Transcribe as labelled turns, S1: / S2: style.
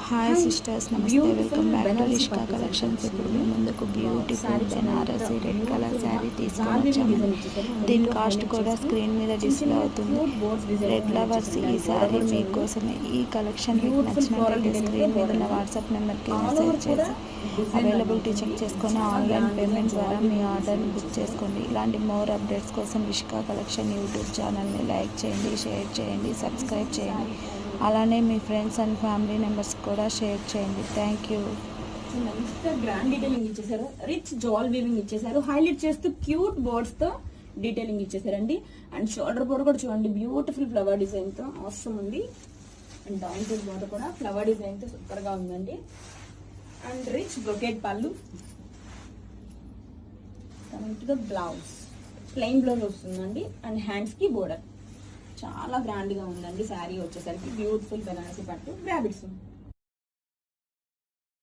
S1: Hi sisters, నమస్తే. Welcome back to Rishka collections. ఇప్పుడు మీ ముందుకు beautiful Banarasi red colour sari తీసుకొని వచ్చాము. దీని కాస్ట్ కూడా స్క్రీన్ మీద డిస్ప్లే అవుతుంది. రెడ్ లవర్స్, ఈ శారీ మీకోసమే. ఈ కలెక్షన్ మీకు నచ్చినట్లయితే స్క్రీన్ మీద ఉన్న వాట్సాప్ నెంబర్కి మెసేజ్ చేసి అవైలబిలిటీ చెక్ చేసుకొని ఆన్లైన్ పేమెంట్ ద్వారా మీ ఆర్డర్ని బుక్ చేసుకోండి. ఇలాంటి మోర్ అప్డేట్స్ కోసం రిష్కా కలెక్షన్ యూట్యూబ్ ఛానల్ని లైక్ చేయండి, షేర్ చేయండి, సబ్స్క్రైబ్ చేయండి. అలానే మీ ఫ్రెండ్స్ అండ్ ఫ్యామిలీ మెంబర్స్ కూడా షేర్ చేయండి. Thank you.
S2: మంచిగా గ్రాండ్ డీటెయిలింగ్ ఇచ్చేసారు. రిచ్ జాల్ వీవింగ్ ఇచ్చేసారు. హైలైట్ చేస్తూ క్యూట్ బర్డ్స్ తో డీటెయిలింగ్ ఇచ్చేసారండి. అండ్ షోల్డర్ బోర్డర్ కూడా చూడండి, బ్యూటిఫుల్ ఫ్లవర్ డిజైన్ తో అవసరం ఉంది. అండ్ డౌన్ టు బోర్డర్ కూడా ఫ్లవర్ డిజైన్ తో సూపర్ గా ఉందండి. అండ్ రిచ్ బ్రొకెట్ పళ్ళు. Coming to the blouse, plain blouse వస్తుందండి. అండ్ హ్యాండ్స్ కి బోర్డర్ చాలా గ్రాండ్ గా ఉందండి. శారీ వచ్చేసరికి బ్యూటిఫుల్ బెనారసీ పట్టు, రాబిట్స్.